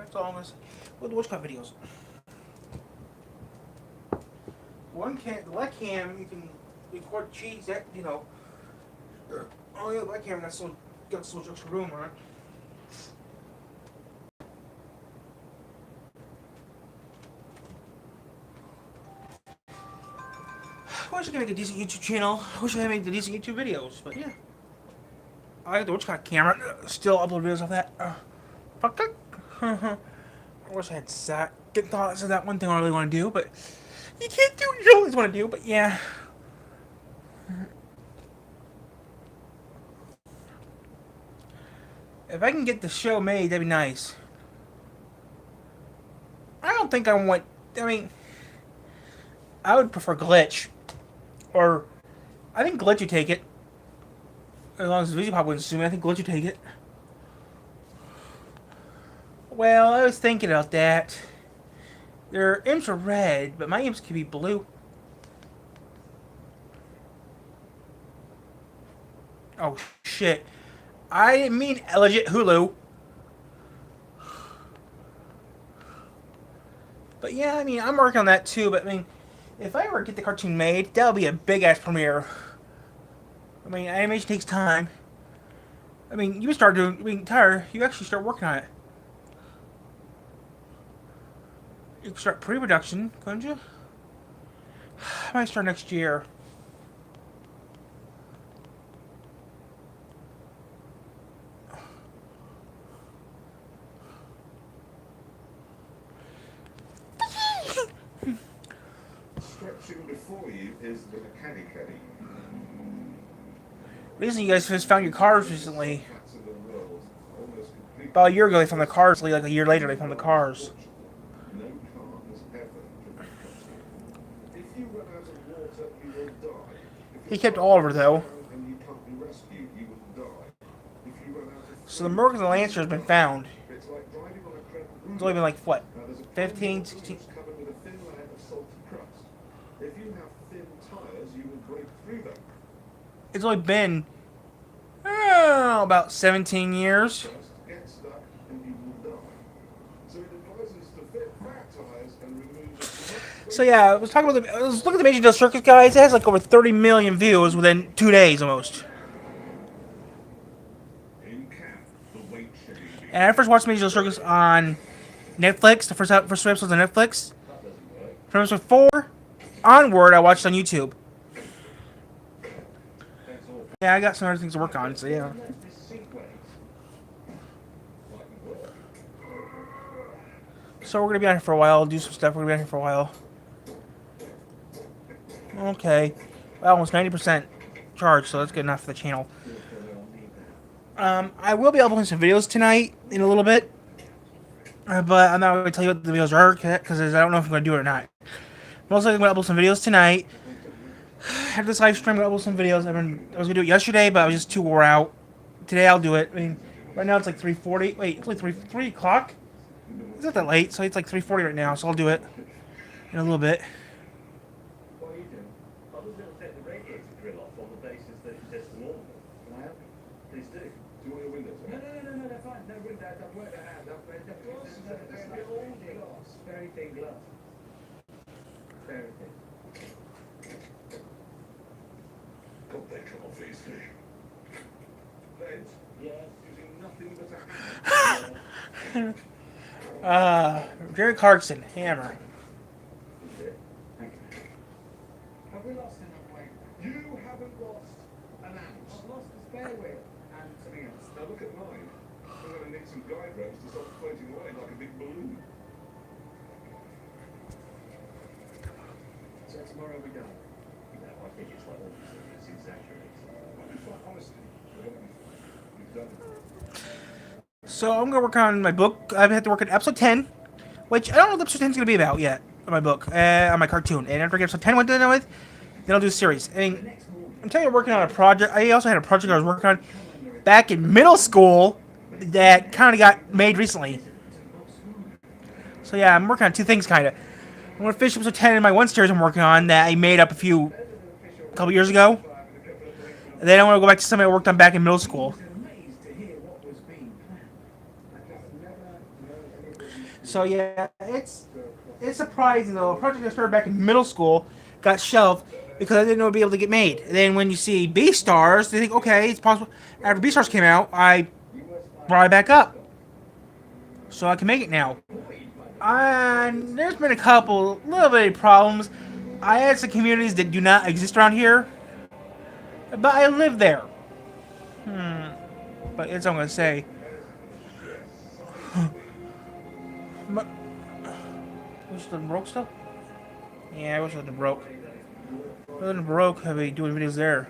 That's all I'm gonna say. With the Witchcraft videos. One cam, the left cam, you can record cheese. That oh yeah, the left cam got so much extra room on it. I wish I could make a decent YouTube channel. I wish I could make the decent YouTube videos, but yeah. I have the Witchcraft camera. Still upload videos off that. Fuck that. I wish I had get thoughts of that one thing I really want to do, but you can't do what you always want to do. But yeah. If I can get the show made, that'd be nice. I don't think I want. I mean, I would prefer Glitch, or I think Glitch would take it. As long as VisiPop wouldn't sue me, I think Glitch would take it. Well, I was thinking about that. Their imps are red, but my imps could be blue. Oh shit! I didn't mean legit Hulu. But yeah, I mean, I'm working on that too. But I mean, if I ever get the cartoon made, that'll be a big ass premiere. I mean, animation takes time. I mean, you start doing. I mean, Tyler, you actually start working on it. You can start pre-production, couldn't you? I might start next year. Stretching before you is the mechanic Eddie. Reason you guys just found your cars recently. About a year ago they found the cars, like a year later they found the cars. No car has ever driven if you run out of water, you will die. He kept Oliver though. And you can't be rescued, you will die. If you run out of So the Merc and the Lancer has been found. it's like driving on a creme It's only been like, what, Now, there's a 15, 16? covered with a thin layer of salty crust. If you have thin tires, you will break through them. It's only been about 17 years. Just get stuck and you will die. So it advises to fit fat tires and remove as much So yeah, I was looking at the Major Deal Circus, guys. It has like over 30 million views within 2 days almost. in camp, the weight shedding. And I first watched Major Deal Circus on Netflix. The first two episodes on Netflix. From episode 4 onward, I watched on YouTube. Yeah, I got some other things to work on, so yeah. So we're gonna be on here for a while, do some stuff. We're gonna be on here for a while. Okay, well, almost 90% charge, so that's good enough for the channel. I will be uploading some videos tonight in a little bit, but I'm not going to tell you what the videos are because I don't know if I'm going to do it or not. Most likely, I'm going to upload some videos tonight. After this live stream, I'm going to upload some videos. I was going to do it yesterday, but I was just too wore out. Today, I'll do it. I mean, right now it's like 3:40. Wait, it's like 3 o'clock? It's not that late, so it's like 3:40 right now, so I'll do it in a little bit. What are you doing? I was going to take the radiator grill off on the basis that it's normal. Can I help you? Please do. Do you want your windows No, they're fine. No windows. I've worked that out. They're all glass. Very thin glass. Very thin. Convection, obviously. Lead, Yeah. using nothing but a hammer. Jerry Clarkson, Hammer. Thank you. Have we lost enough weight? You haven't lost an ounce. I've lost the spare wheel and something else. Now look at mine. I'm going to need some guide ropes to stop floating away like a big balloon. So tomorrow we done. No, I think it's like all it's exaggerated. It's like honesty. We're going to be fine. We've done it. So I'm gonna work on my book. I've had to work on episode 10, which I don't know what episode 10 is gonna be about yet. On my book, on my cartoon. And after I get episode 10 done with, then I'll do a series. And I'm telling you, I'm working on a project. I also had a project I was working on back in middle school that kind of got made recently. So yeah, I'm working on two things kind of. I'm gonna finish episode 10 in my one series I'm working on that I made up a couple years ago. And then I want to go back to something I worked on back in middle school. So yeah, it's surprising though. A project I started back in middle school got shelved because I didn't know it'd be able to get made. And then when you see Beastars, they think, okay, it's possible. After Beastars came out, I brought it back up so I can make it now. And there's been a couple little bit of problems. I had some communities that do not exist around here, but I live there. But that's all I'm gonna say. But, wish it broke stuff? Yeah, I wish it broke. If it broke, I'd be doing videos there.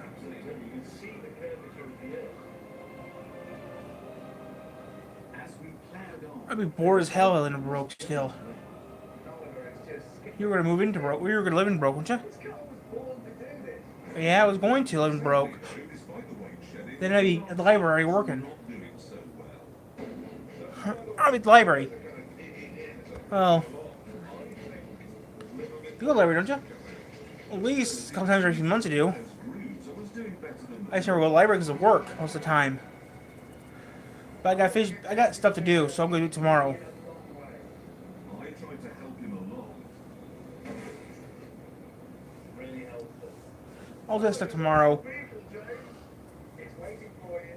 I'd be bored as hell if it broke still. You were gonna move into broke. You were gonna live in broke, weren't you? Yeah, I was going to live in broke. Then I'd be at the library working. I'll be at the library. Well, you go to the library, don't you? At least a couple times every few months I do. I just never go to the library because of work most of the time. But I got stuff to do, so I'm gonna do it tomorrow. I'll do that stuff tomorrow. It's waiting for you.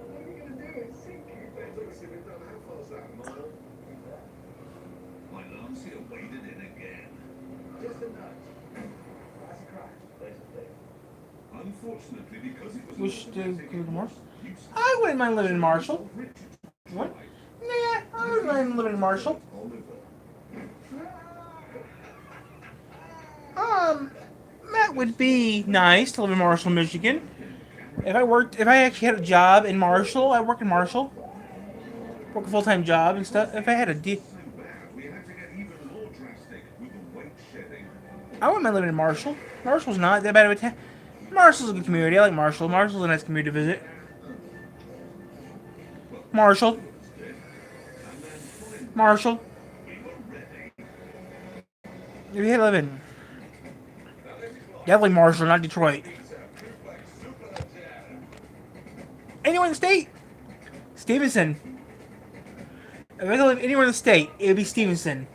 What are you going to do? It's sinking. How far's that, mile? My Lancia waded in again. Just a nudge. That's a crack, basically. Unfortunately, because it was Wish to go to Marshall? I wouldn't mind living in Marshall. What? Nah, I wouldn't mind living in Marshall. That would be nice to live in Marshall, Michigan. If I actually had a job in Marshall, I'd work in Marshall. Work a full-time job and stuff. If I had we had to get even more drastic with the weight shedding. I wouldn't mind living in Marshall. Marshall's not that bad of a town. Marshall's a good community. I like Marshall. Marshall's a nice community to visit. Marshall. Marshall. If you live in definitely Marshall, not Detroit. Anywhere in the state? Stevenson. If I could live anywhere in the state, it would be Stevenson.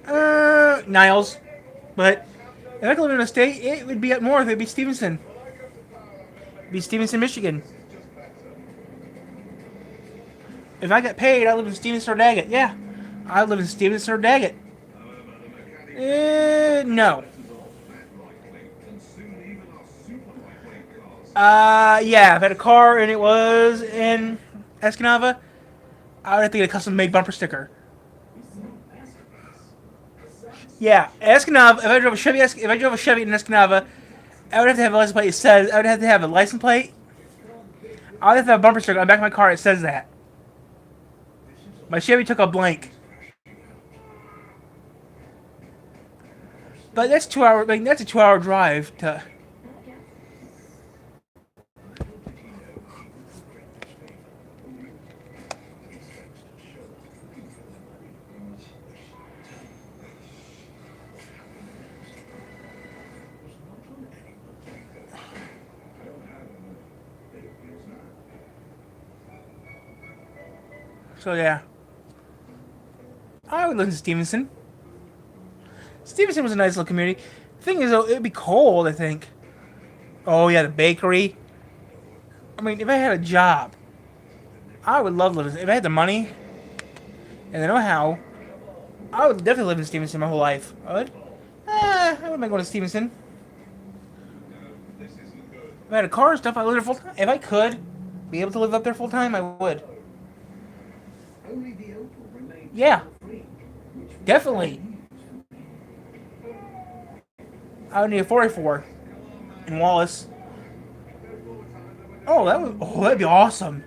Niles. But if I could live in a state, it would be up north. It would be Stevenson. It'd be Stevenson, Michigan. If I got paid, I'd live in Stevenson or Daggett. Yeah. I'd live in Stevenson or Daggett. No. Yeah, if I had a car and it was in Escanaba, I would have to get a custom-made bumper sticker. Yeah, Escanaba. If I drove a Chevy in Escanaba, I would have to have a license plate. I would have to have a license plate. I would have to have a bumper sticker on the back of my car. It says that. My Chevy took a blank. But that's 2 hour. Like that's a 2 hour drive to. So yeah, I would live in Stevenson. Stevenson was a nice little community. Thing is, though, it'd be cold. I think. Oh yeah, the bakery. I mean, if I had a job, I would love living. If I had the money and the know-how, I would definitely live in Stevenson my whole life. I would. I wouldn't mind going to Stevenson. If I had a car and stuff, I would live there full time. If I could be able to live up there full time, I would. Only the Opal remains Yeah, free. definitely. I would need a 44 in Wallace. Oh, that'd be awesome.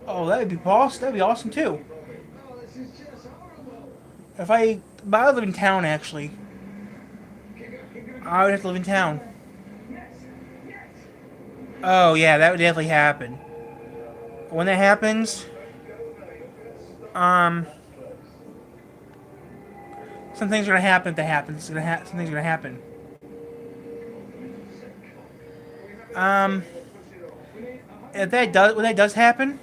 Oh, that'd be awesome. That'd be awesome too. Oh, this is just horrible. But I live in town actually. I would have to live in town. Oh yeah, that would definitely happen. When that happens, some things are gonna happen if that happens. Something's gonna happen. if that does when that does happen,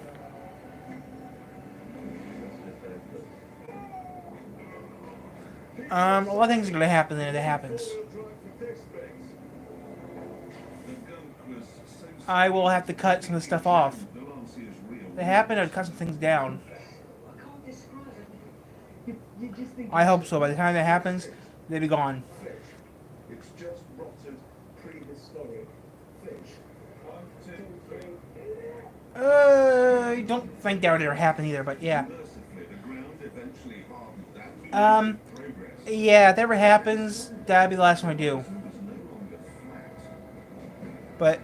a lot of things are gonna happen when that happens. I will have to cut some of the stuff off. If they happen, I'll cut some things down. I can't describe it. You just think I hope so. By the time that happens, they'll be gone. Fish. It's just rotted prehistoric fish. 1, 2, 3. I don't think that would ever happen either, but yeah. Yeah, if that ever happens, that'd be the last one I do. But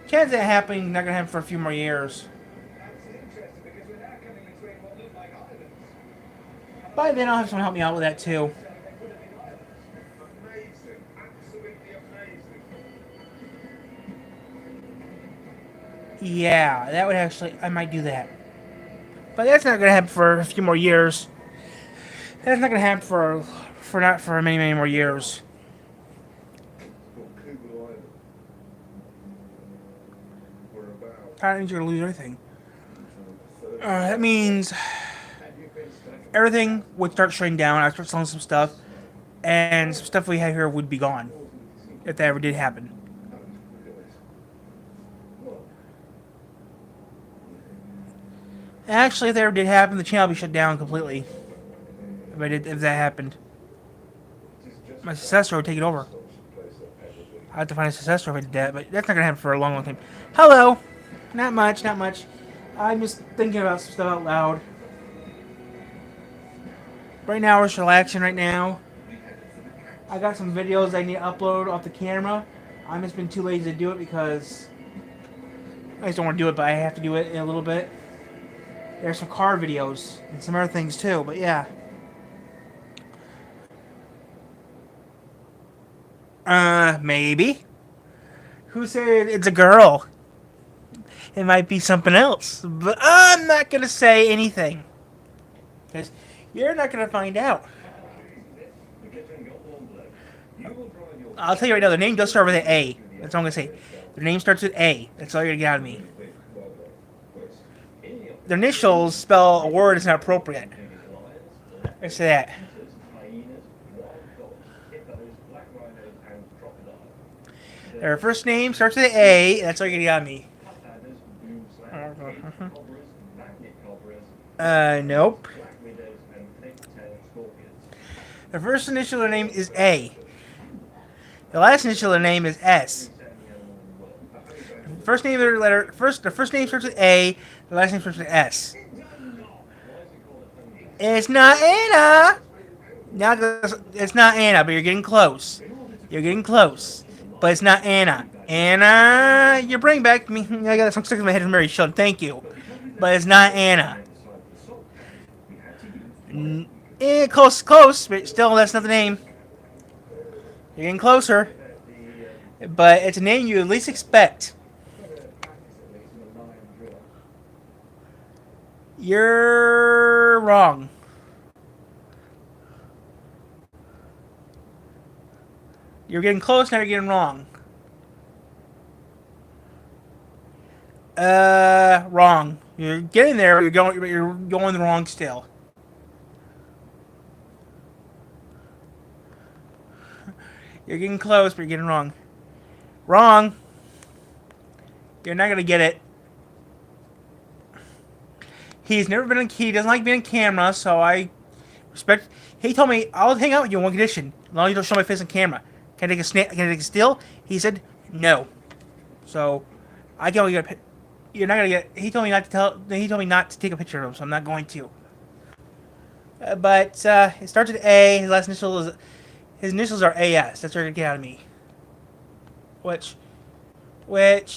chance of that happening, not gonna happen for a few more years. that's interesting because we're now coming between what look like islands. By then, I'll have someone help me out with that too. They would have been islands. Amazing. Absolutely amazing. Yeah, that would actually, I might do that. But that's not gonna happen for a few more years. That's not gonna happen for not for many, many more years. Well, Kugel Island. We're about That means you're gonna lose everything. 30. That means everything would start shutting down. I'd start selling some stuff, and some stuff we have here would be gone if that ever did happen. Actually, if that ever did happen, the channel would be shut down completely. If that happened, my successor would take it over. I have to find a successor if I did that, but that's not gonna happen for a long, long time. Hello, not much, not much. I'm just thinking about some stuff out loud. Right now, we're just relaxing. Right now, I got some videos I need to upload off the camera. I'm just been too lazy to do it because I just don't want to do it, but I have to do it in a little bit. There's some car videos and some other things too, but yeah. Maybe. Who said it's a girl? It might be something else, but I'm not gonna say anything because you're not gonna find out. I'll tell you right now, the name does start with an A. That's all I'm gonna say. Their name starts with A. That's all you're gonna get out of me. Their initials spell a word that's not appropriate. Let's say that. Their first name starts with an A. That's all you're gonna get out of me. Nope. The first initial of their name is A. The last initial of their name is S. First name of their letter. The first name starts with A. The last name starts with S. It's not Anna. It's not Anna, but you're getting close. You're getting close, but it's not Anna. Anna, you're bringing back me. I got some sticks in my head from Mary Shelley. Thank you, but it's not Anna. Close, close, but still, that's not the name. You're getting closer, but it's a name you at least expect. You're wrong. You're getting close, now you're getting wrong. Wrong. You're getting there, but you're going wrong still. You're getting close, but you're getting wrong. Wrong. You're not gonna get it. He's never been he doesn't like being on camera, so I respect. He told me I'll hang out with you on one condition, as long as you don't show my face on camera. Can I take a snap? Can I take a still? He said no. So I can only get. You're not gonna get. He told me not to tell. He told me not to take a picture of him, so I'm not going to. But it starts with A. His last initial is. His initials are AS. That's what you're gonna get out of me. Which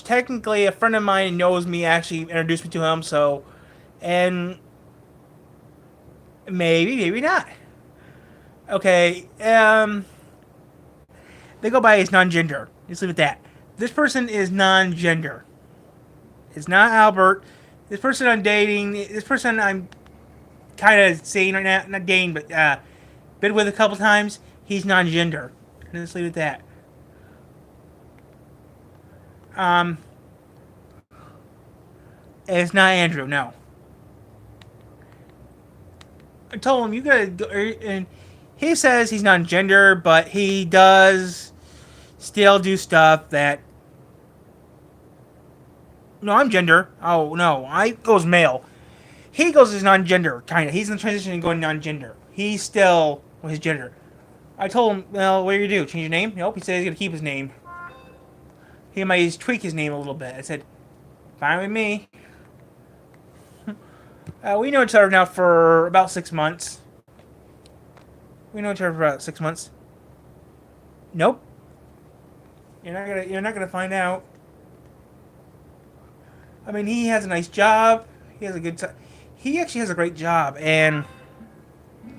technically a friend of mine knows me actually introduced me to him. So, and maybe not. Okay. They go by as non-gender. Just leave it at that. This person is non-gender. It's not Albert. This person I'm dating. This person I'm kind of seeing right now. Not dating, but been with a couple times. He's non-gender. Let's leave it at that. It's not Andrew. No. I told him you gotta go, and he says he's non-gender, but he does still do stuff that. No, I'm gender. Oh no, I goes male. He goes as non-gender, kind of. He's in the transition and going non-gender. He's still with his gender. I told him, well, what do you do? Change your name? Nope. He said he's gonna keep his name. He might just tweak his name a little bit. I said, fine with me. We know each other now for about 6 months. We know each other for about 6 months. Nope. You're not gonna find out. I mean, he has a nice job. He has a good time. He actually has a great job, and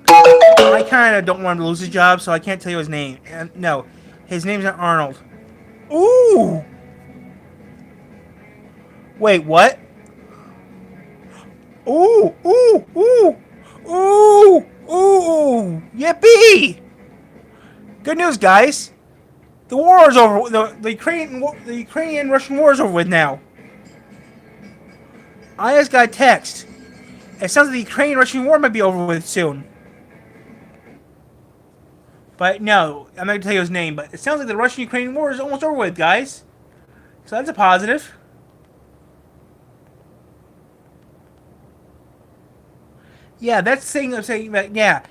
I kind of don't want him to lose his job, so I can't tell you his name. And no, his name's not Arnold. Ooh. Wait, what? Ooh, ooh, ooh, ooh, ooh, yippee! Good news, guys. The war is over. The Ukrainian-Russian war is over with now. I just got a text. It sounds like the Ukrainian-Russian war might be over with soon. But no, I'm not going to tell you his name, but it sounds like the Russian-Ukrainian war is almost over with, guys. So that's a positive. Yeah, that's the thing I'm saying, that, yeah.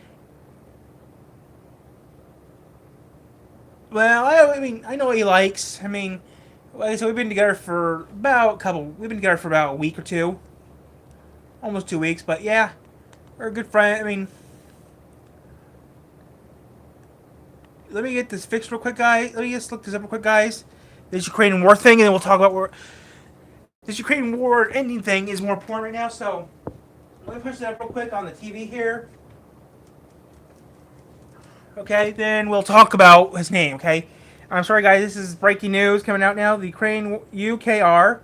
Well, I mean, I know what he likes. I mean, like I said, we've been together for about a week or two. Almost 2 weeks, but yeah. We're a good friend. I mean, let me get this fixed real quick, guys. Let me just look this up real quick, guys. This Ukrainian war thing, and then we'll talk about war. This Ukrainian war ending thing is more important right now, so let me push that up real quick on the TV here. Okay, then we'll talk about his name, okay? I'm sorry, guys, this is breaking news coming out now. The Ukraine UKR.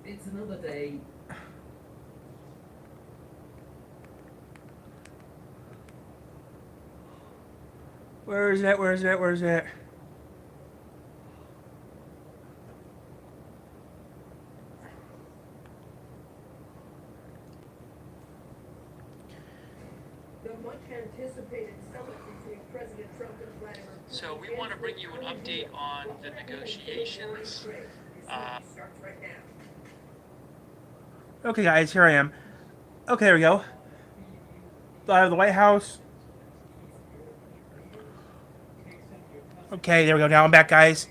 It's another day. Where is that? Where is that? Where is that? The much anticipated summit between President Trump and Vladimir Putin. So we want to bring you an update on the negotiations. Starts right now. Okay, guys, here I am. Okay, there we go. The White House. Okay, there we go. Now I'm back, guys.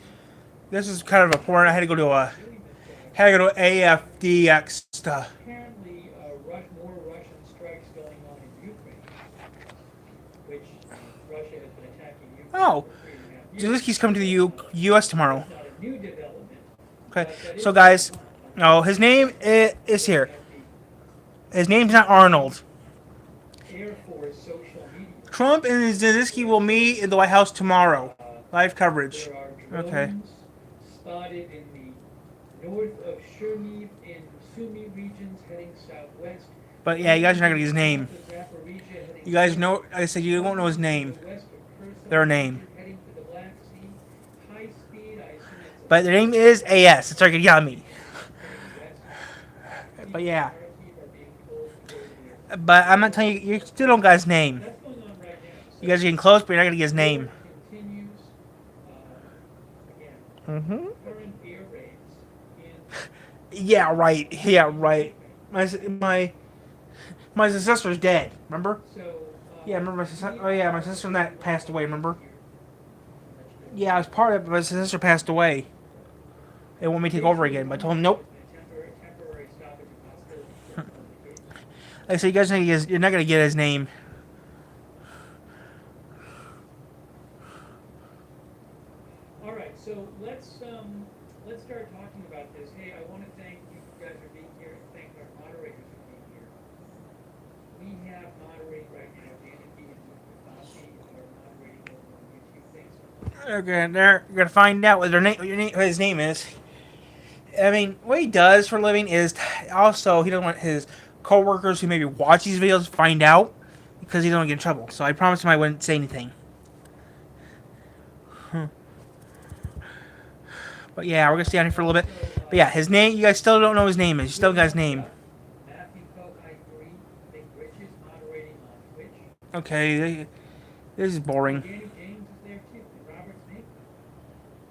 This is kind of important. I had to go to AFDX stuff. Apparently, more Russian strikes going on in Ukraine, which Russia has been attacking Ukraine Oh, for 3.5 years. Zelensky's coming to the U.S. tomorrow. It's not a new development. Okay, so guys, no, his name is here. His name's not Arnold. Air Force social media. Trump and Zelensky will meet in the White House tomorrow. Live coverage. There are drones Okay. spotted in the north of Cherniv in Sumy regions heading southwest. But yeah, you guys are not gonna get his name. Zaporizhia heading You guys know. Like I said, you won't know his name. west of Kherson, Their name. heading to the Black Sea. High speed, I assume it's But their name is AS. It's like a yummy. But yeah. But I'm not telling you. You still don't got his name. That's going on right now. You guys are getting close, but you're not gonna get his name. Continues, again, Mm-hmm. current air raids in Yeah, right. Yeah, right. My sister's dead. Remember? so Yeah, remember my sister? Oh yeah, my sister that passed away. Remember? Yeah, I was part of it, but my sister passed away. They want me to take over again, but I told them nope. temporary stoppage of hostilities. Like I said, you guys you're not gonna get his name. All right, so let's start talking about this. Hey, I want to thank you guys for being here and thank our moderators for being here. We have moderating right now, Janet B. and Mr. Fossey are moderating over on YouTube. Thanks so much. Okay, they're gonna find out what his name is. I mean, what he does for a living is also he doesn't want his coworkers who maybe watch these videos to find out because he doesn't get in trouble. So I promised him I wouldn't say anything. But yeah, we're gonna stay on here for a little bit. But yeah, his name, you guys still don't know his name is. You still got his name. Matthew Coke, I agree. Big Riches moderating on Twitch. Okay, this is boring. Danny James is there too. And Robert's name.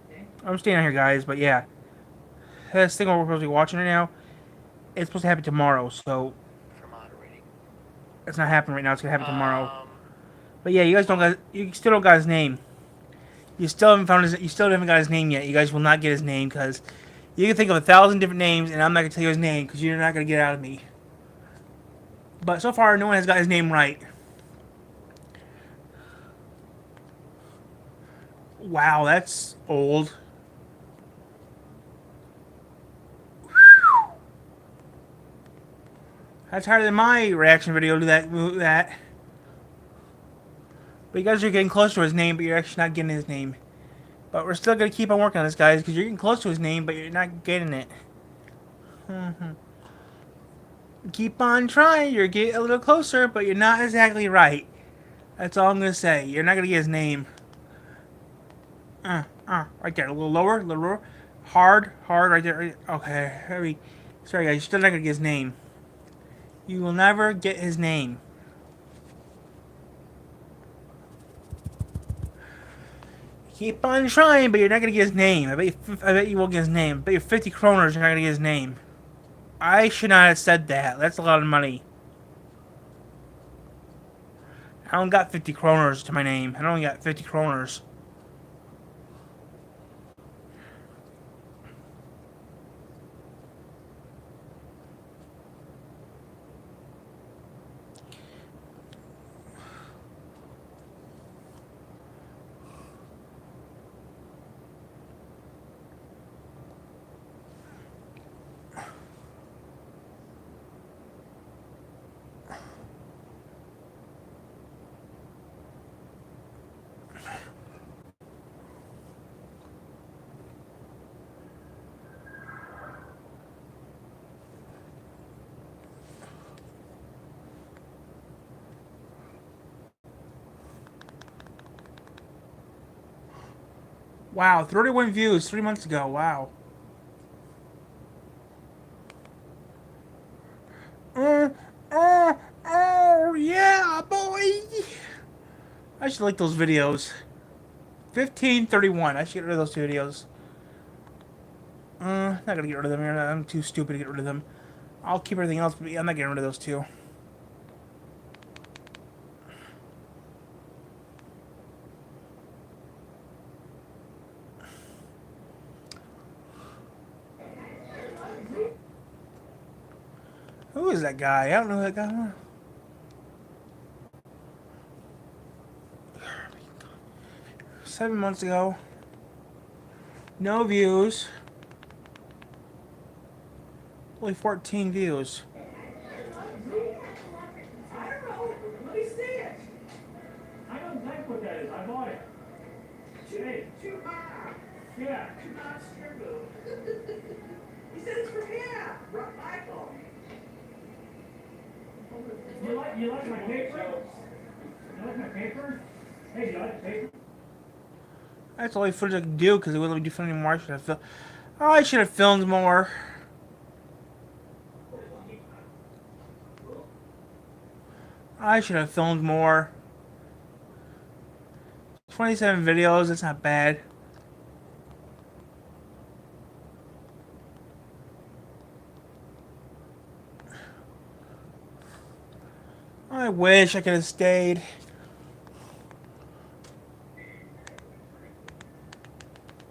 Okay. I'm staying on here, guys. But yeah, this thing we're supposed to be watching right now, it's supposed to happen tomorrow. So For moderating. it's not happening right now. It's gonna happen tomorrow. But yeah, you guys don't got, you still don't got his name. You still haven't found his, you still haven't got his name yet. You guys will not get his name because you can think of 1,000 different names, and I'm not gonna tell you his name because you're not gonna get it out of me. But so far, no one has got his name right. Wow, that's old. That's harder than my reaction video to that. But you guys are getting close to his name, but you're actually not getting his name. But we're still going to keep on working on this, guys, because you're getting close to his name, but you're not getting it. Keep on trying. You're getting a little closer, but you're not exactly right. That's all I'm going to say. You're not going to get his name. Right there. A little lower. Hard, right there. Right, okay. Sorry, guys. You're still not going to get his name. You will never get his name. Keep on trying, but you're not gonna get his name. I bet you won't get his name. I bet you 50 kroners you're not gonna get his name. I should not have said that. That's a lot of money. I don't got 50 kroners to my name. I only got 50 kroners. Wow, 31 views 3 months ago. Wow. Oh, yeah, boy. I should like those videos. 1531. I should get rid of those two videos. Not gonna get rid of them. I'm too stupid to get rid of them. I'll keep everything else, but I'm not getting rid of those two. Who is that guy? I don't know who that guy was. Seven months ago. No views. Only 14 views. Let me see it. I don't like what that is. I bought it. Hey. Too high. Yeah. Too much sugar. He said it's from here. Right, Michael. You like my paper? You like my paper? Hey, do you like the paper? That's the only footage I can do because it wouldn't let me do footage anymore. I should have filmed more. I should have filmed more. 27 videos, that's not bad. I wish I could have stayed.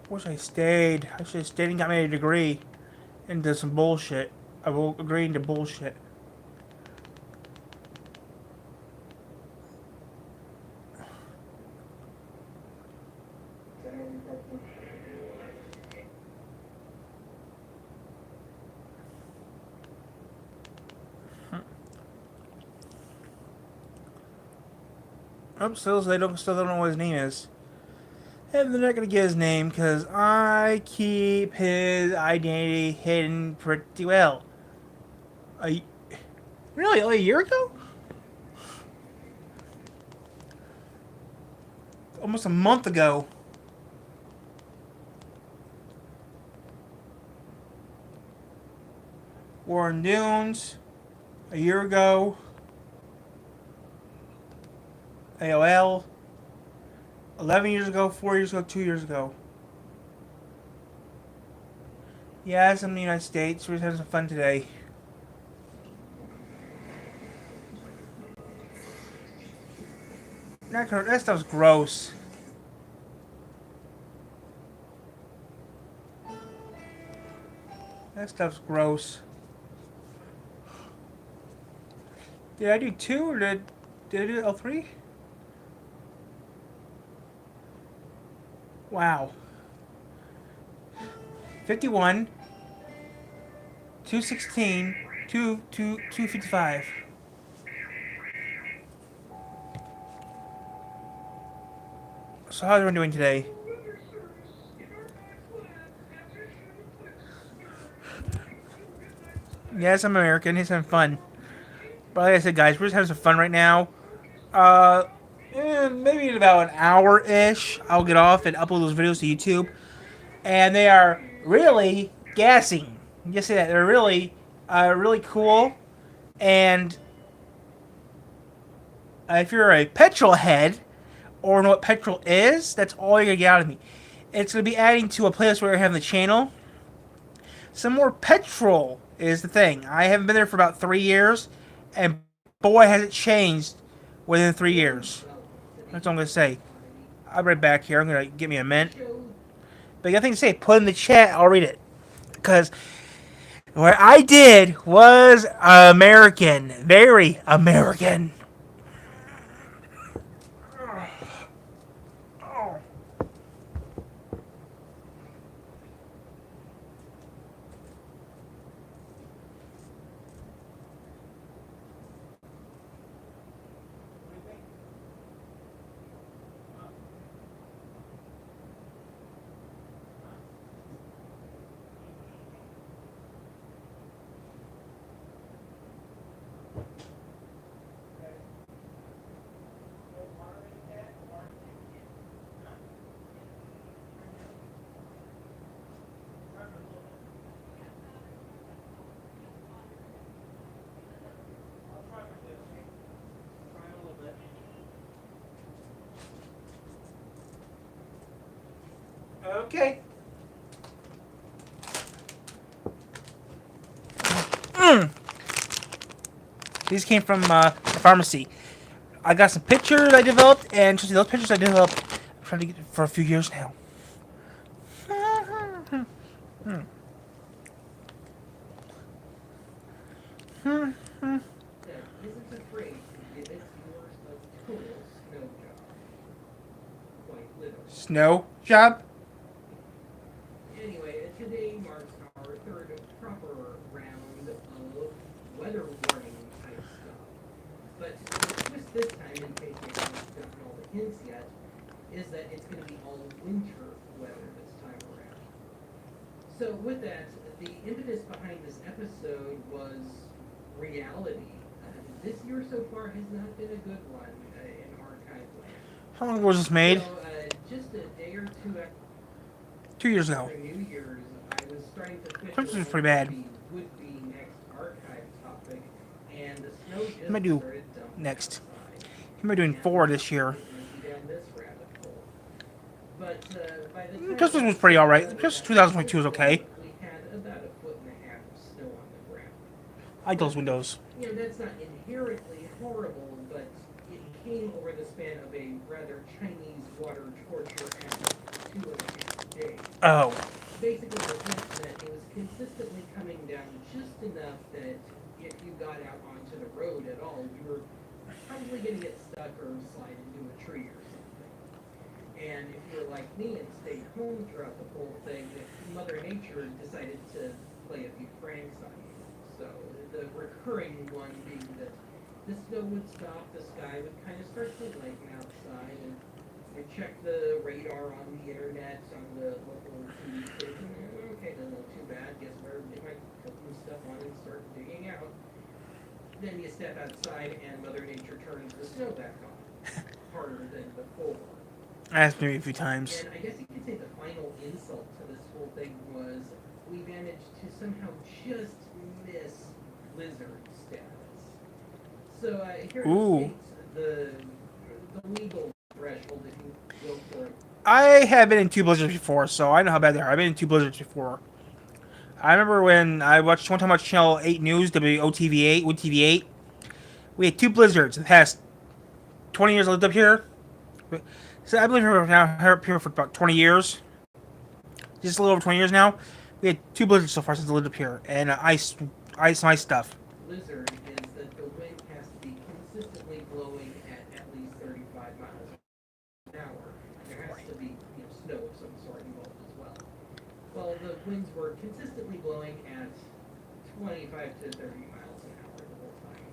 Wish I stayed. I should have stayed and got me a degree into some bullshit. I will agree into bullshit. Oops, still don't know what his name is. And they're not gonna get his name because I keep his identity hidden pretty well. A, really? Only a year ago? Almost a month ago. Warren Dunes. A year ago. AOL. 11 years ago, 4 years ago, 2 years ago. Yes, I'm in the United States. We're just having some fun today. That stuff's gross. That stuff's gross. Did I do 2 or did I do L3? Wow. 51, 216, 255. So how's everyone doing today? Yes, I'm American. He's having fun. But like I said, guys, we're just having some fun right now. Maybe in about an hour-ish, I'll get off and upload those videos to YouTube. And they are really gassing. Just say that. They're really, really cool. And if you're a petrol head, or know what petrol is, that's all you're going to get out of me. It's going to be adding to a playlist where I have the channel. Some more petrol is the thing. I haven't been there for about 3 years, and boy has it changed within 3 years. That's all I'm going to say. I'll be right back here. I'm going to give me a minute. But you got thing to say, put in the chat, I'll read it. Because what I did was American. Very American. Okay. These came from the pharmacy. I got some pictures I developed, and trust me, those pictures I developed, I'm trying to get for a few years now. Isn't afraid to give it yours a total snow job. Quite literally. Snow job? Anyway, today marks our third proper round of weather warning type stuff. But the twist this time, in case you haven't gotten all the hints yet, is that it's going to be all winter weather this time around. So with that, the impetus behind this episode was reality. This year so far has not been a good one in archive land. How long ago was this made? So, just a day or two after 2 years ago. New Year's, I was starting to fish Christmas was around pretty bad. what would be next archive topic, and the snow just What am I do started dumping next? outside. Am I doing 4 this year? Down this rabbit hole. But by the time Christmas was pretty alright. Christmas 2022 was okay. we had about 1.5 foot of snow on the ground. I like those windows. You know, that's not inherently horrible, but it came over the span of a rather Chinese water torture after 2.5 days. Oh. Basically, the sense that it was consistently coming down just enough that if you got out onto the road at all, you were probably going to get stuck or slide into a tree or something. And if you're like me and stayed home throughout the whole thing, Mother Nature decided to play a few pranks on you. So the recurring one being that the snow would stop, the sky would kind of start to lighten outside, and I checked the radar on the internet, on the local TV station. Okay, doesn't look too bad. Guess better get my cooking stuff on and start digging out. Then you step outside and Mother Nature turns the snow back on, harder than before. Asked me a few times. And I guess you could say the final insult to this whole thing was we managed to somehow just miss blizzard status. So here in Ooh. the States, the legal threshold if you go for it. I have been in 2 blizzards before, so I know how bad they are. I've been in 2 blizzards before. I remember when I watched one time I watched Channel 8 News, WOTV8, WTV8. We had 2 blizzards in the past 20 years I lived up here. So I believe we're now here for about 20 years. Just a little over 20 years now. We had 2 blizzards so far since I lived up here, and ice my stuff. Blizzard is that the wind has to be consistently blowing at least 35 miles an hour. There has to be snow of some sort involved as well. Well, the winds were consistently blowing at 25 to 30 miles an hour the whole time.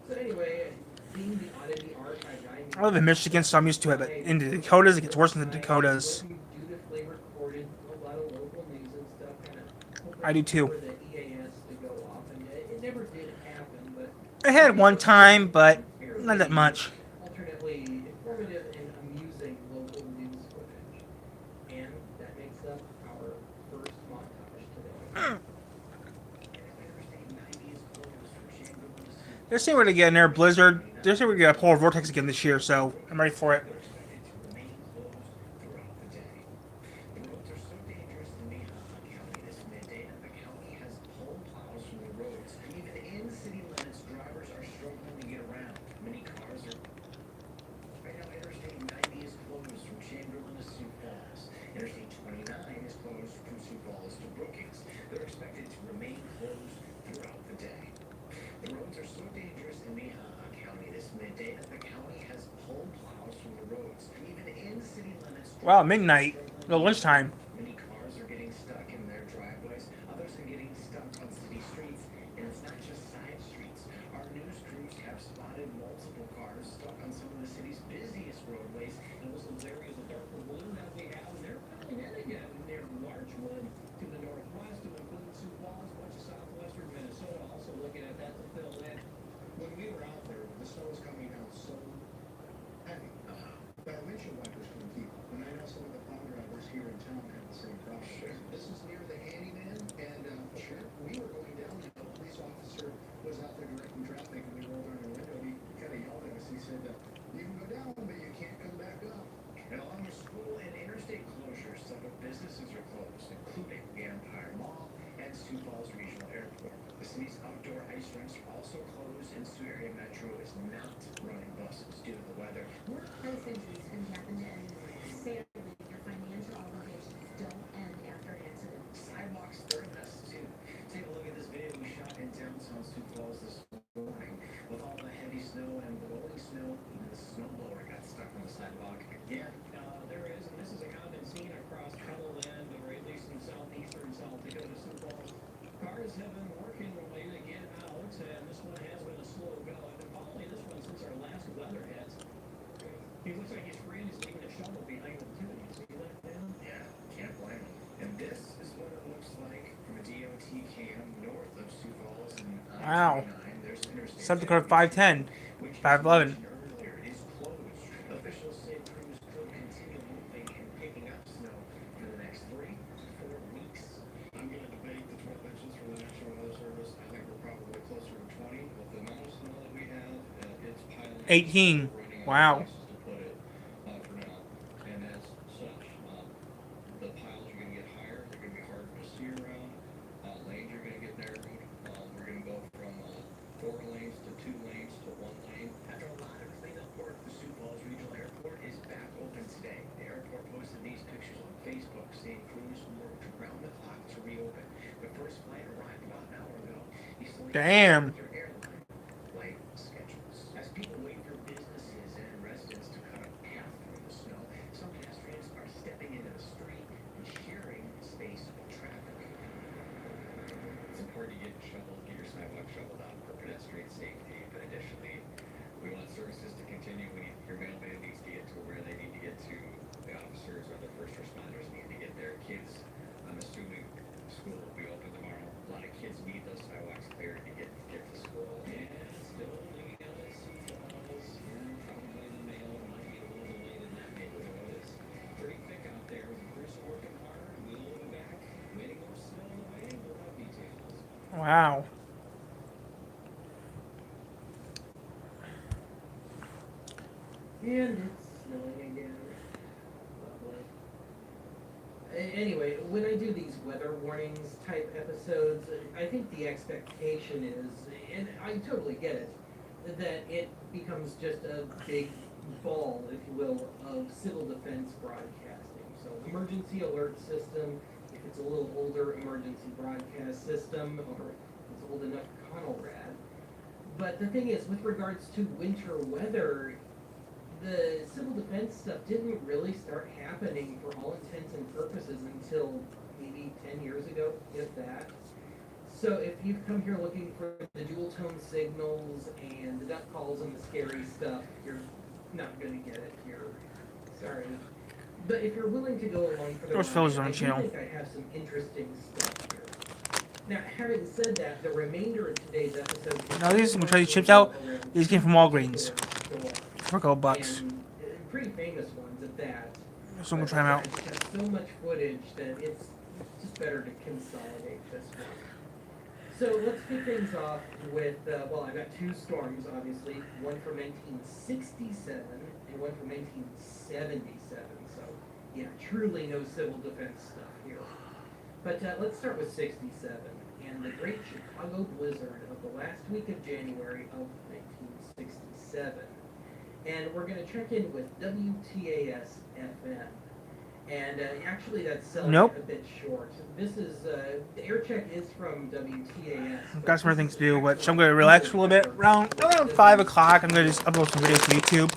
So anyway, being the oddity archive guy, I live in Michigan, so I'm used to it, but in the Dakotas, it gets worse in the Dakotas. dutifully recorded a lot of local news and stuff, kind of I do too. for the EAS to go off, and it never did happen, but I had one time, but not that much. alternately informative and amusing local news footage. And that makes up our first montage today. They're saying we're gonna get another blizzard. They're saying we're gonna get a polar vortex again this year, so I'm ready for it. Interstate 29 is closed from Sioux Falls to Brookings. They're expected to remain closed throughout the day. The roads are so dangerous in Minnehaha County this midday that the county has pulled plows from the roads. Even in city limits. Wow, midnight. No, lunchtime. Many cars are getting stuck in their driveways. Others are getting stuck on city streets. And it's not just side streets. Our news crews have spotted multiple cars stuck on some of the city's busiest roadways. And those areas of darker blue that we have, and they're filling in again near Larchwood to the northwest, to include Sioux Falls, much of southwestern Minnesota. Also looking at that to fill in. When we were out there, the snow was coming down so heavy. But windshield wipers couldn't keep up, and I know some of the plow drivers here in town have the same problem. Sure. This is near the handyman, and sure, we were going down, and a police officer was out there directing traffic, and we rolled down our window, he kind of yelled at us, he said, you can go down, but you can't come back up. And along with school and interstate closures, several businesses are closed, including the Empire Mall and Sioux Falls Regional Airport. The city's outdoor ice rinks are also closed, and Sioux Area Metro is not running buses due to the weather. Work incidents can happen to anyone. Sadly, your financial obligations don't end after an accident. Sidewalks threaten us too. Take a look at this video we shot in downtown Sioux Falls this morning. With all the heavy snow and blowing snow, even the snowblower got stuck on the sidewalk again. There is, and this is a common scene across Petalland, or at least in southeastern South Dakota, Sioux Falls. Cars have been working their way to get out, and this one has been a slow go. I've been following this one since our last weather hit. He looks like his friend is leaving a shovel behind him too. You see that, Dan? Yeah, can't blame them. And this is what it looks like from a DOT cam north of Sioux Falls and Wow. I-29. There's Interstate South Dakota 510, which 511. earlier is closed. Officials say crews could continue moving and picking up snow for the next 3 to 4 weeks. I'm going to debate the 12 inches from the National Weather Service. I think we're probably closer to 20, but the amount of snow that we have, it's piling. 18. Running out of Wow. places to put it for now. And as such, the piles are going to get higher. They're going to be harder to see around. Lanes are going to get narrowed. We're going to go from 4 lanes to 2 lanes to 1 lane. After a lot of cleanup work, the Sioux Falls Regional Airport is back open today. The airport posted these pictures on Facebook, saying crews worked around the clock to reopen. The first flight arrived about an hour ago. You still need to Damn. check your airline flight schedules. As people wait for businesses and residents to cut a path through the snow, some pedestrians are stepping into the street and sharing space with traffic. It's important to get your sidewalk shoveled out for pedestrian safety, but additionally, We want services to continue. Your mailman needs to get to where they need to get to. The officers or the first responders need to get there. Kids, I'm assuming school will be open tomorrow. A lot of kids need those sidewalks cleared to get to school. And still only LSC files. Yeah, probably the mail might be a little delayed in that neighborhood. It's pretty thick out there. Crews are working hard. We'll be back. Waiting more snow on the way. We'll have details. Wow. And it's snowing again. Lovely. Anyway, when I do these weather warnings type episodes, I think the expectation is, and I totally get it, that it becomes just a big ball, if you will, of civil defense broadcasting. So emergency alert system, if it's a little older, emergency broadcast system, or if it's old enough, Conelrad. But the thing is, with regards to winter weather, the civil defense stuff didn't really start happening for all intents and purposes until maybe 10 years ago, if that. So if you've come here looking for the dual tone signals and the duck calls and the scary stuff, you're not going to get it here. Sorry. But if you're willing to go along for the Those fellas ride, on I do channel. think I have some interesting stuff here. Now, having said that, the remainder of today's episode... Now these, I'm gonna try these chips out. These came from Walgreens for a couple bucks. And pretty famous ones at that. So I'm gonna try them out. I just have so much footage that it's just better to consolidate this one. So let's kick things off with, well, I've got two storms, obviously. One from 1967 and one from 1977. So, yeah, truly no civil defense stuff here. But let's start with 67 and the Great Chicago Blizzard of the last week of January of 1967. And we're going to check in with WTAS FM. And actually, that's selling Nope. a bit short. This is, the air check is from WTAS. I've got some other things to do, but so I'm gonna relax for a little bit. Around 5 o'clock, I'm gonna just upload some videos to YouTube.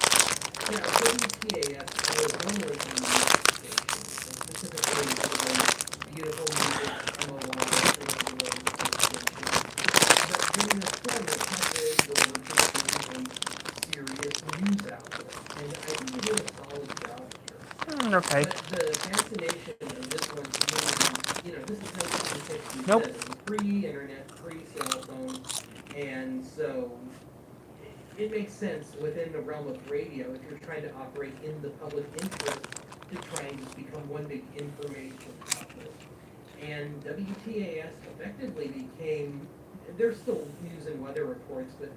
Yeah, WTAS was normally a music station, specifically for beautiful music from a lot of things related to the station. But during the storm, it had the really serious news outlet. And I think they did a solid job here. Okay. But the fascination of this one to me is, this is 1967. Nope. Pre-internet, pre-cell phone. And so it makes sense within the realm of radio if you're trying to operate in the public interest to try and just become one big information outlet. And WTAS effectively became, there's still news and weather reports, but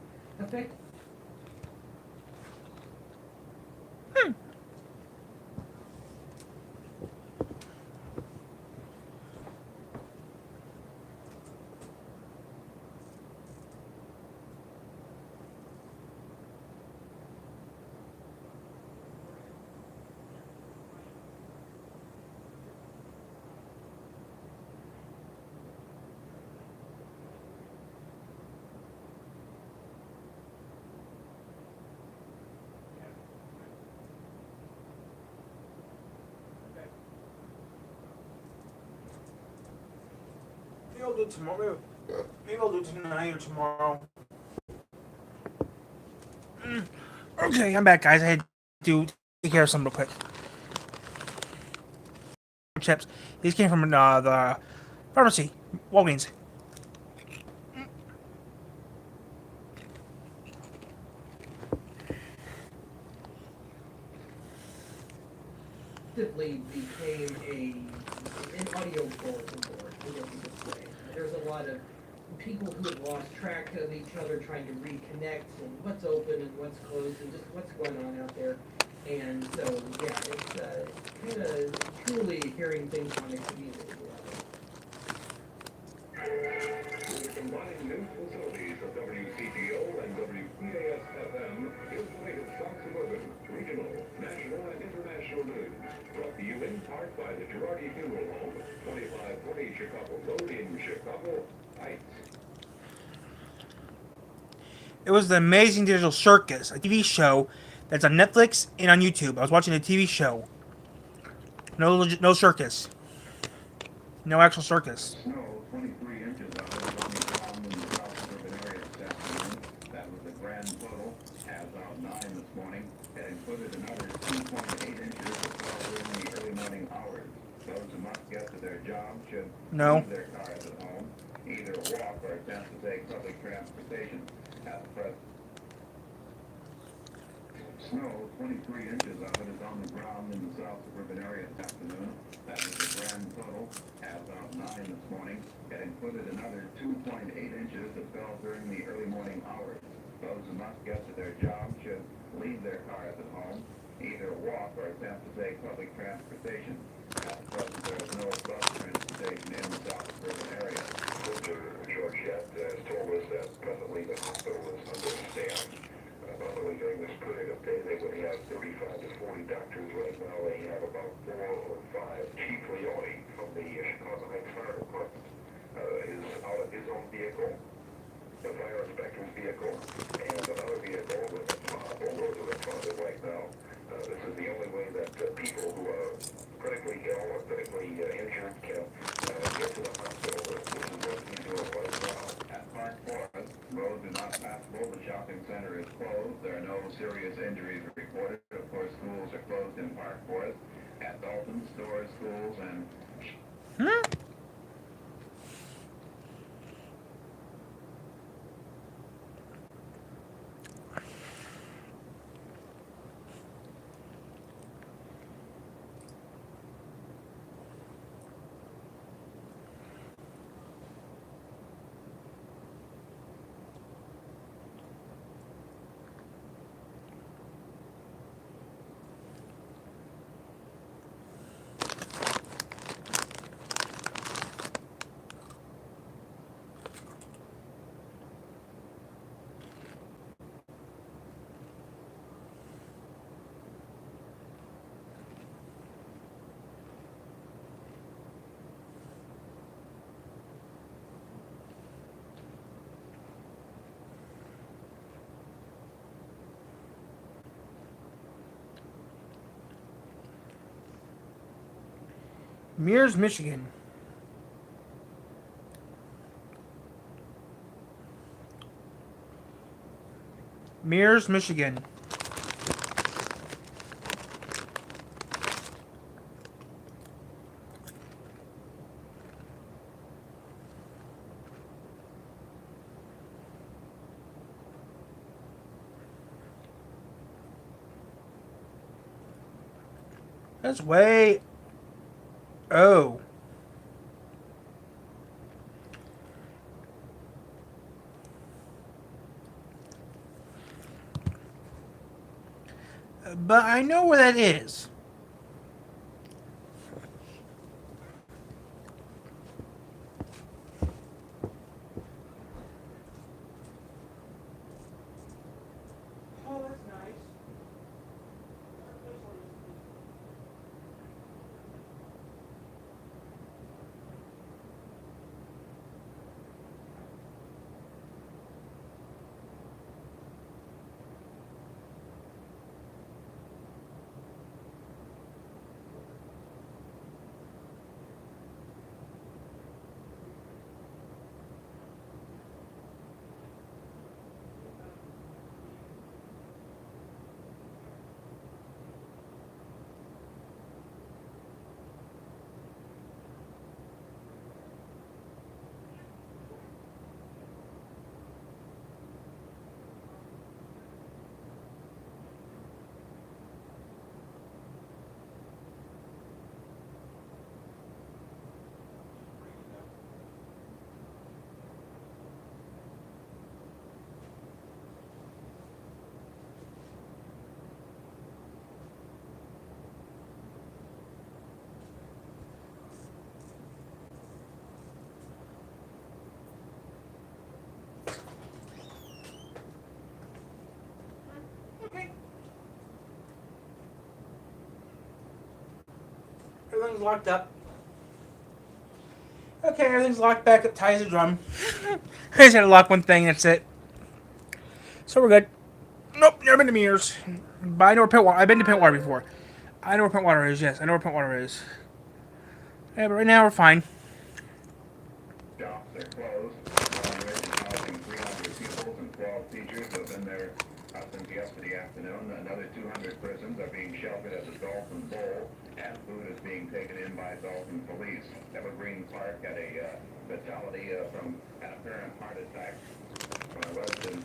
Maybe I'll do it tomorrow. Maybe I'll do it tonight or tomorrow. Okay, I'm back, guys. I had to take care of something real quick. Chips. These came from the pharmacy, Walgreens. effectively became an audio bulletin board, I guess you could say. There's a lot of people who have lost track of each other trying to reconnect and what's open and what's closed and just what's going on out there. And so, yeah, it's kind of truly hearing things on a community level. The combined news facilities of WCTO and WPAS-FM is the latest Fox Suburban, regional, national, and international news. Brought to you in part by the Girardi Funeral Home, 2520 Chicago Road in Chicago Heights. It was the Amazing Digital Circus, a TV show that's on Netflix and on YouTube. I was watching a TV show. No circus. No actual circus. Snow, 23 inches of it is on the ground in the South Suburban area this afternoon. That was the grand total as That included another 2.8 inches of snow during the early morning hours. Those who must get to their jobs should No. leave their cars at home, either walk or attempt to take public transportation. At the present snow, 23 inches of it is on the ground in the south suburban area this afternoon. That is the grand total as of 9 this morning. It included another 2.8 inches that fell during the early morning hours. Those who must get to their jobs should leave their cars at home, either walk or attempt to take public transportation. At the present, there is no bus transportation in the south suburban area. Mr. Georgette has told us that presently the hospital is understaffed. Normally during this period of day, they would have 35 to 40 doctors. Right now, they have about 4 or 5. Chief Leone from the Chicago Heights Fire Department is out of his own vehicle, the fire inspector's vehicle, and another vehicle with bulldozers in front of it right now. This is the only way that people who are critically ill or critically injured can get to the hospital. This is what he's doing right now. At Park Forest, roads are not passable. The shopping center is closed. There are no serious injuries reported. Of course, schools are closed in Park Forest. At Dalton, stores, schools, and Mears, Michigan. Mears, Michigan. That's way... Oh. But I know where that is. Oh, that's nice. Okay. Everything's locked up. Okay, everything's locked back up. Ties the drum. I just had to lock one thing. That's it. So we're good. Nope, never been to Mears. But I know where Pentwater. I've been to Pentwater before. I know where Pentwater is. Yes, I know where Pentwater is. Yeah, but right now we're fine. shops are closed. Long Ridge is housing 300 pupils and 12 teachers who have been there Since yesterday afternoon, another 200 persons are being sheltered at the Dalton Bowl, and food is being taken in by Dalton police. Evergreen Park had a fatality from an apparent heart attack. From a resident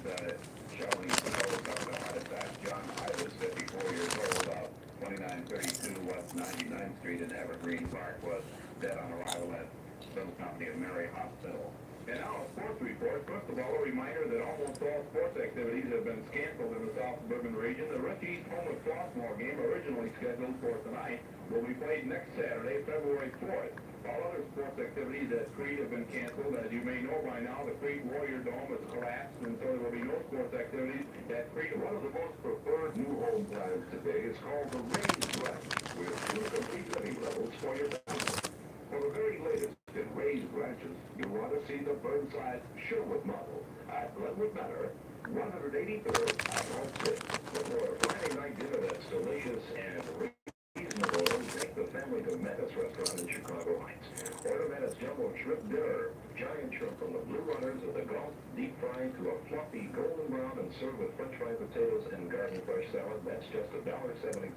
showing photos of the heart attack, John Ivers, 54 years old, 2932 West 99th Street in Evergreen Park, was dead on arrival at Little Company of Mary Hospital. And now a sports report. First of all, a reminder that almost all sports activities have been canceled in the South Suburban region. The Rookies Homeless Softball game, originally scheduled for tonight, will be played next Saturday, February 4th. All other sports activities at Creed have been canceled. As you may know by now, the Creed Warrior Dome has collapsed, and so there will be no sports activities at Creed. One of the most preferred new home plans today is called the Raised Ranch, with 2 complete living levels for your family. For the very latest in raised ranches, you want to see the Burnside Sherwood model at Glenwood Manor, 183rd Outlaw 6. For a Friday night dinner that's delicious and reasonable, take the family to Menace Restaurant in Chicago Heights. Order Menace Jumbo Shrimp Dinner. Giant shrimp from the Blue Runners of the Gulf, deep fried to a fluffy golden brown and served with French fried potatoes and garden fresh salad. That's just $1.75.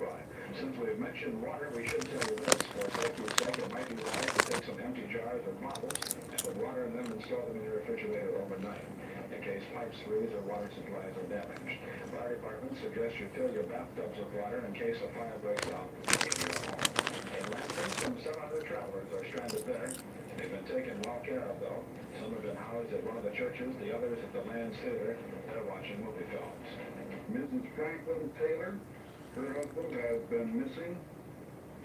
Since we've mentioned water, we should tell you this. For safety's sake, it might be wise to take some empty jars or bottles and put water in them and store them in your refrigerator overnight, in case pipes freeze or water supplies are damaged. Fire department suggests you fill your bathtubs with water in case a fire breaks out in your home. And lastly, some other travelers are stranded there. They've been taken well care of, though. Some have been housed at one of the churches, the others at the Land's Theater. They're watching movie films. Mrs. Franklin Taylor, her husband has been missing.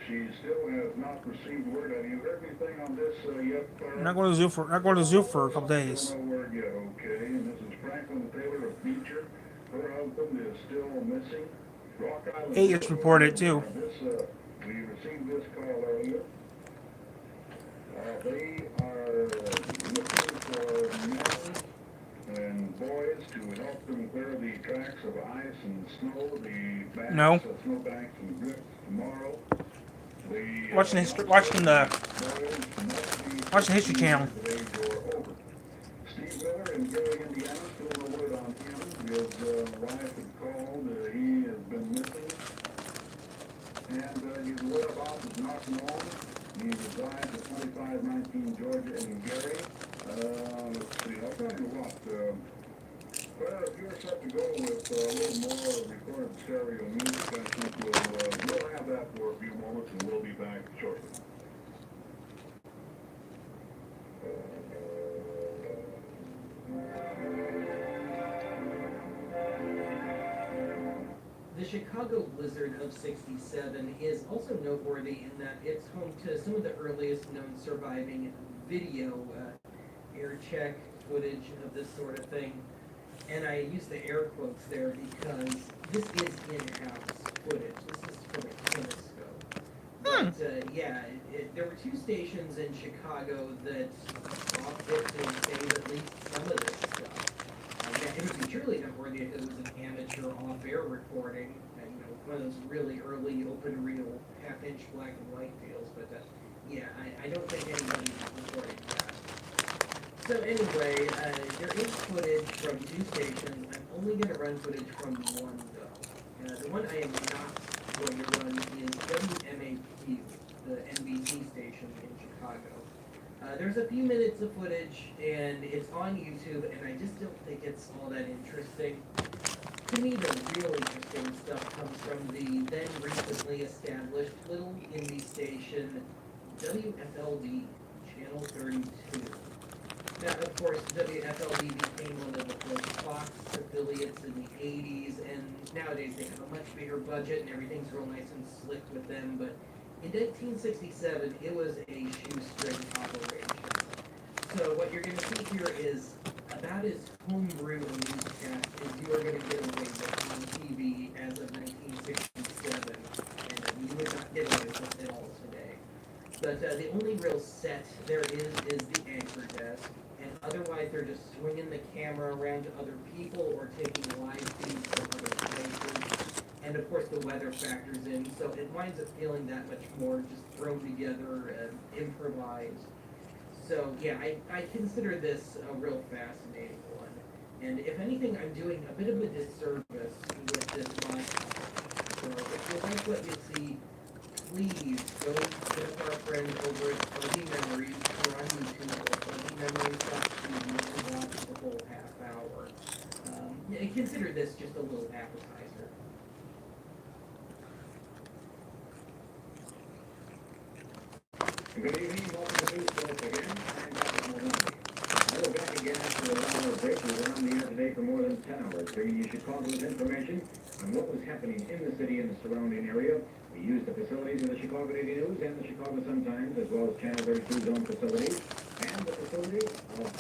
She still has not received word. Have you heard anything on this yet? Not going to the zoo for a couple days. Still no word yet. Okay. Mrs. Franklin Taylor of Beecher, her husband is still missing. Rock Island. 8 is reported too. We received this call earlier. They are looking for men and boys to help them clear the tracks of ice and snow, the banks, No. snowbanks and drifts tomorrow. Watching History Channel. Steve Miller in Gary, Indiana, still no word on him. His wife had called. He has been missing. And his whereabouts is not known. He resides at 2519 Georgia in Gary. Let's see, I'll tell you what. Well, if you're set to go with a little more recorded stereo music, I think we'll have that for a few moments and we'll be back shortly. The Chicago Blizzard of '67 is also noteworthy in that it's home to some of the earliest known surviving video air check footage of this sort of thing. And I use the air quotes there because this is in-house footage. This is from a kinescope. But there were 2 stations in Chicago that opted to save at least some of this stuff. It would be truly noteworthy if it was an amateur off-air recording, one of those really early open reel half-inch black and white deals. But I don't think anybody's recording that. So anyway, there is footage from 2 stations. I'm only going to run footage from one though. The one I am not going to run is WMAQ, the NBC station in Chicago. There's a few minutes of footage, and it's on YouTube, and I just don't think it's all that interesting. To me, the real interesting stuff comes from the then recently established little indie station, WFLD, Channel 32. Now, of course, WFLD became one of the first Fox affiliates in the 80s, and nowadays they have a much bigger budget, and everything's real nice and slick with them, but in 1967, it was a shoestring operation. So what you're going to see here is about as homebrew a newscast as you are going to get away with on TV as of 1967, and you would not get away with it all today. But the only real set there is the anchor desk, and otherwise they're just swinging the camera around to other people or taking live feeds from other places. And of course the weather factors in, so it winds up feeling that much more just thrown together and improvised. So yeah, I consider this a real fascinating one. And if anything, I'm doing a bit of a disservice with this podcast. So if you like what you see, please go with our friend over at Fuzzy Memories or on YouTube or fuzzymemories.tv and watch the whole half hour. Yeah, consider this just a little appetizer. Good evening, welcome to News Bullet again. I'm Patrick Mulvaney. We're back again after a long break. We were on the air today for more than 10 hours, bringing you Chicago's information on what was happening in the city and the surrounding area. We used the facilities of the Chicago Daily News and the Chicago Sun-Times, as well as Channel 32's own facilities, and the facilities of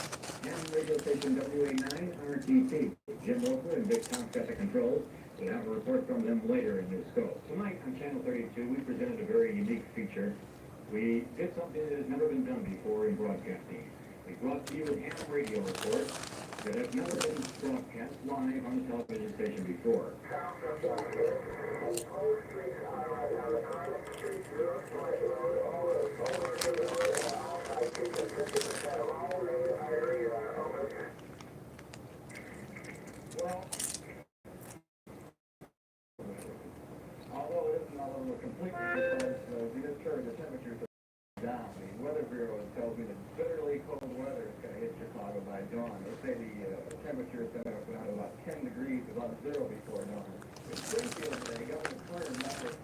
ham radio station WA9 RTT. Jim Roper and Vic Tom's got the controls. We'll have a report from them later in News Scope. Tonight on Channel 32, we presented a very unique feature. We did something that has never been done before in broadcasting. We brought to you a ham radio report that has never been broadcast live on the television station before. Well, although it isn't all over completely because we just heard the temperatures are down. The Weather Bureau tells me that bitterly cold weather is going to hit Chicago by dawn. They say the temperature is going to go down to about 10 degrees above zero before dawn. In Springfield today, Governor Carter met with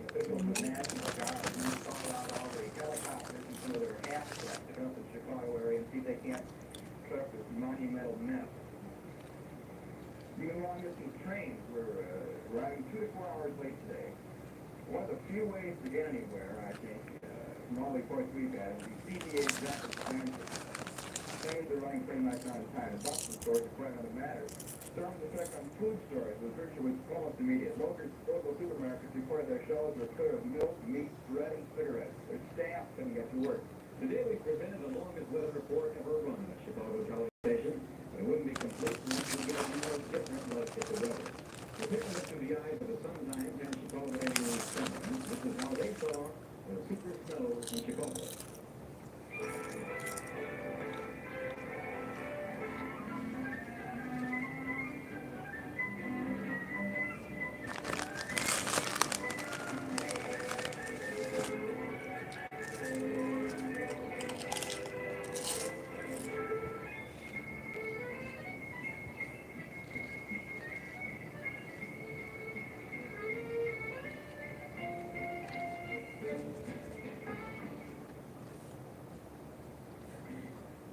officials of the National Guard and he called out all the helicopters and some of their half-tracks to come to the Chicago area and see if they can't put up this monumental mess. Meanwhile, missing trains were arriving 2 to 4 hours late today. One of the few ways to get anywhere, I think, from all the reports we've had, is the CBA executive transit. Trains are running pretty much on time. The bus stores are quite another matter. Storm's effect on food stores was virtually almost immediate. Local supermarkets reported their shelves were clear of milk, meat, bread, and cigarettes. Their staff couldn't get to work. Today we presented the longest weather report ever run at Chicago television station. It wouldn't be complete unless we get a more different look at the weather. We're picking up through the eyes of the Sun-Times and Chicago Daily News. This is how they saw the super snow in Chicago.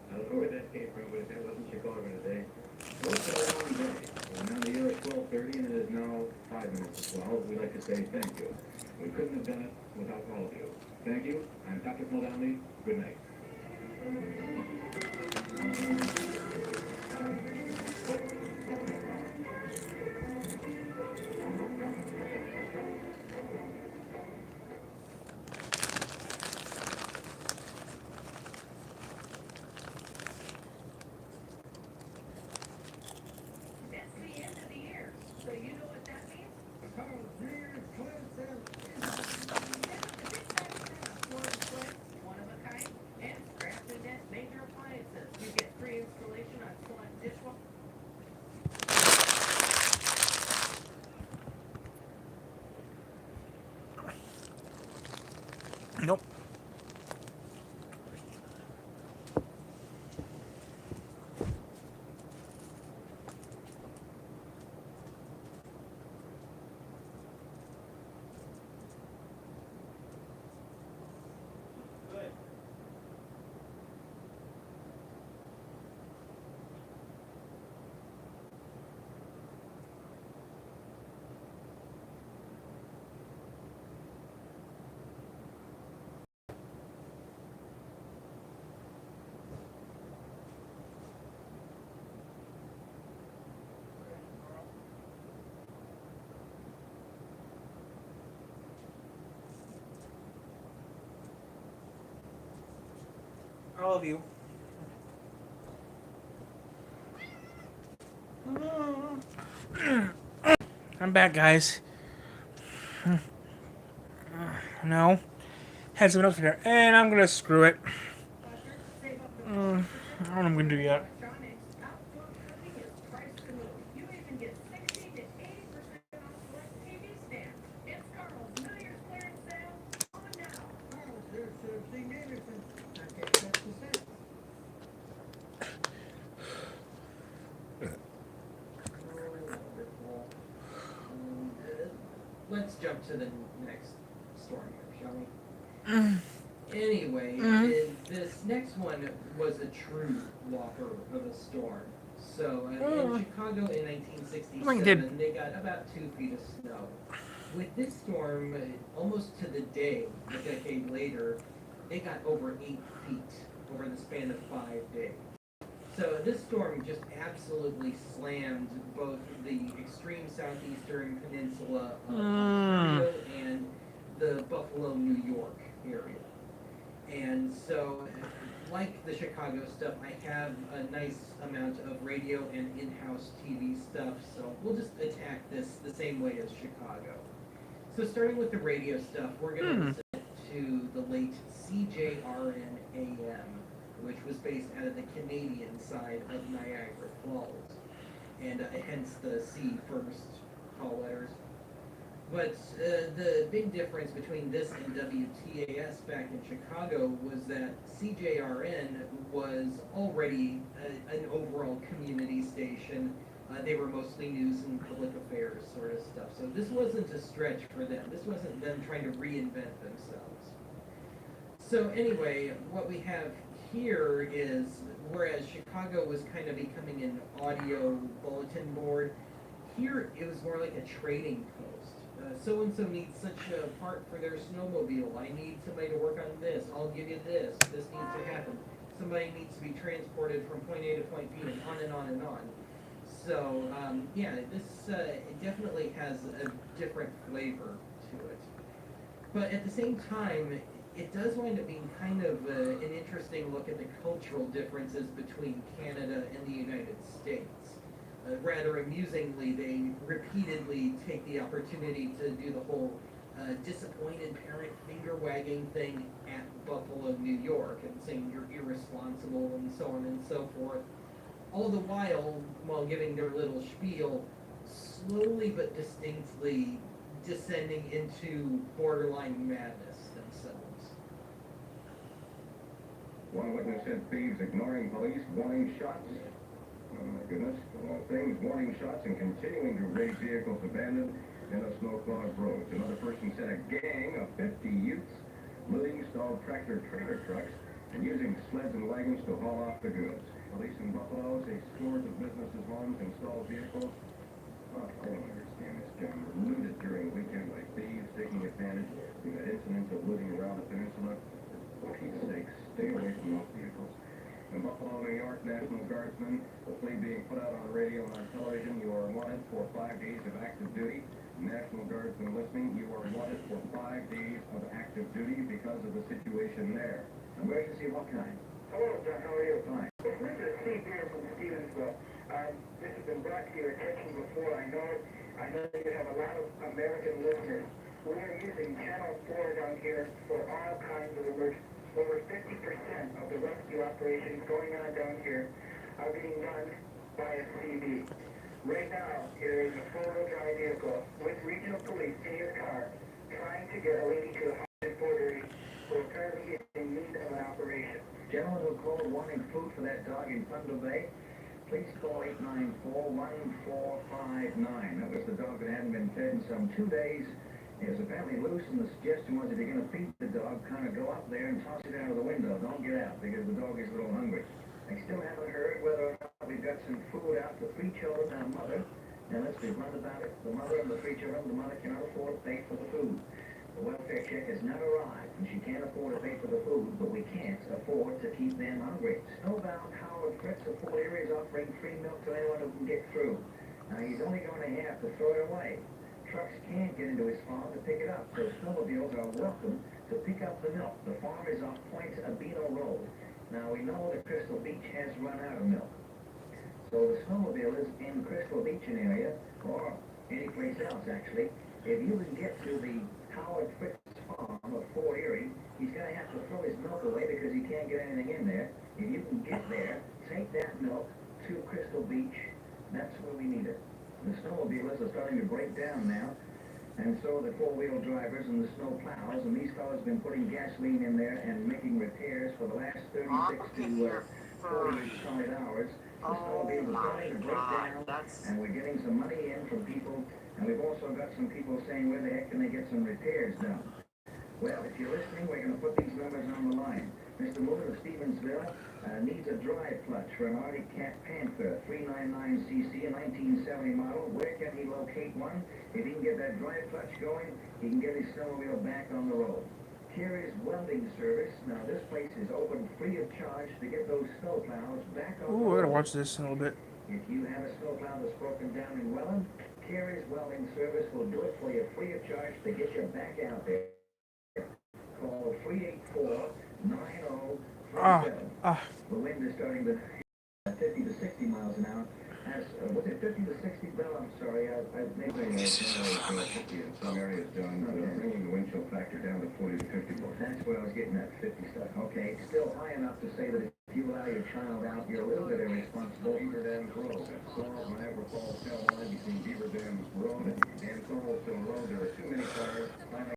I don't know where that came from, but that wasn't Chicago today. Most of the long day. We're now the year at 12:30, and it is now 5 minutes to 12. We'd like to say thank you. We couldn't have done it without all of you. Thank you. I'm Patrick Mulvaney. Good night. That's the end of the year, so you know what that means? One of a kind, and Crafted Net Major Appliances. You get free installation on select dishwasher. Nope. Good. All of you. I'm back, guys. No. Had some notes for there, and I'm gonna screw it. I don't know what I'm gonna do yet. Electronics, outdoor cooking is let's jump to the next storm here, shall we? Anyway, this next one was a true whopper of a storm. So in Chicago in 1967, they got about 2 feet of snow. With this storm, almost to the day, a decade later, they got over 8 feet over the span of 5 days. So this storm just absolutely slammed both the extreme southeastern peninsula of Ontario and the Buffalo, New York area. And so, like the Chicago stuff, I have a nice amount of radio and in-house TV stuff, so we'll just attack this the same way as Chicago. So starting with the radio stuff, we're going to listen to the late CJRN AM, which was based out of the Canadian side of Niagara Falls, and hence the C first call letters. But the big difference between this and WTAS back in Chicago was that CJRN was already an overall community station. They were mostly news and public affairs sort of stuff. So this wasn't a stretch for them. This wasn't them trying to reinvent themselves. So anyway, what we have here is, whereas Chicago was kind of becoming an audio bulletin board, here it was more like a trading post. So-and-so needs such a part for their snowmobile. I need somebody to work on this. I'll give you this. This needs to happen. Somebody needs to be transported from point A to point B, and on and on and on. So, yeah, this it definitely has a different flavor to it. But at the same time, it does wind up being kind of an interesting look at the cultural differences between Canada and the United States. Rather amusingly, they repeatedly take the opportunity to do the whole disappointed parent finger-wagging thing at Buffalo, New York, and saying you're irresponsible and so on and so forth. All the while giving their little spiel, slowly but distinctly descending into borderline madness themselves. One witness said thieves ignoring police warning shots. Oh my goodness. Of all things, warning shots and continuing to raise vehicles abandoned in a snow-clogged roads. Another person said a gang of 50 youths looting stalled tractor-trailer trucks and using sleds and wagons to haul off the goods. Police in Buffalo say scores of businesses, homes, and stalled vehicles. Oh, I don't understand this, John. Were looted during the weekend by thieves taking advantage. We had incidents of looting around the peninsula. For Pete's sake, stay away from those vehicles. In Buffalo, New York, National Guardsmen, the plea being put out on radio and on television, you are wanted for 5 days of active duty. National Guardsmen listening, you are wanted for 5 days of active duty because of the situation there. Emergency what kind? Hello, John. How are you? Fine. This is Steve here from Stevensville. This has been brought to your attention before. I know you have a lot of American listeners. We are using Channel 4 down here for all kinds of emergencies. Over 50% of the rescue operations going on down here are being done by a CB. Right now, there is a four-wheel drive vehicle with regional police in your car trying to get a lady to the Hollywood border who apparently is in need of an operation. Gentlemen who called wanting food for that dog in Thunder Bay, please call 894-1459. That was the dog that hadn't been fed in some 2 days. It was apparently loose, and the suggestion was if you're going to feed the dog, kind of go up there and toss it out of the window. Don't get out, because the dog is a little hungry. I still haven't heard whether or not we've got some food out for 3 children and a mother. Now let's be blunt about it. The mother and the 3 children, the mother cannot afford to pay for the food. The welfare check has not arrived, and she can't afford to pay for the food, but we can't afford to keep them hungry. Snowbound Howard Fritz of Fort Erie is offering free milk to anyone who can get through. Now he's only going to have to throw it away. Trucks can't get into his farm to pick it up, so snowmobiles are welcome to pick up the milk. The farm is off Point Abino Road. Now we know that Crystal Beach has run out of milk. So the snowmobile is in Crystal Beach area, or any place else actually. If you can get to the Howard Fritz farm of Fort Erie, he's going to have to throw his milk away because he can't get anything in there. If you can get there, take that milk to Crystal Beach. That's where we need it. The snowmobilists are starting to break down now, and so the four-wheel drivers and the snow plows, and these fellows have been putting gasoline in there and making repairs for the last 36 to 40 solid hours. The snowmobilists wheels are starting to break down, and we're getting some money in from people, and we've also got some people saying, where the heck can they get some repairs done? Well, if you're listening, we're going to put these numbers on the line. Mr. Muller of Stevensville needs a dry clutch for an Arctic Cat Panther 399cc, a 1970 model. Where can he locate one? If he can get that dry clutch going, he can get his snowmobile back on the road. Carrier's Welding Service. Now, this place is open free of charge to get those snowplows back on the Ooh, I road. gotta watch this in a little bit. If you have a snowplow that's broken down in Welland, Carrier's Welding Service will do it for you free of charge to get you back out there. Call 384-9037. The wind is starting to 50 to 60 miles an hour. Was it 50 to 60, Bill? I'm sorry. I maybe This is in some areas done, bringing the wind chill factor down to 40 to 50 more. That's what I was getting at, 50 stuff. Okay, it's still high enough to say that if you allow your child out, you're a little bit irresponsible. Beaver Dam Road, Sorrel, Niagara Falls, California, between Beaver Dam Road and Sorrel Road, there are too many cars.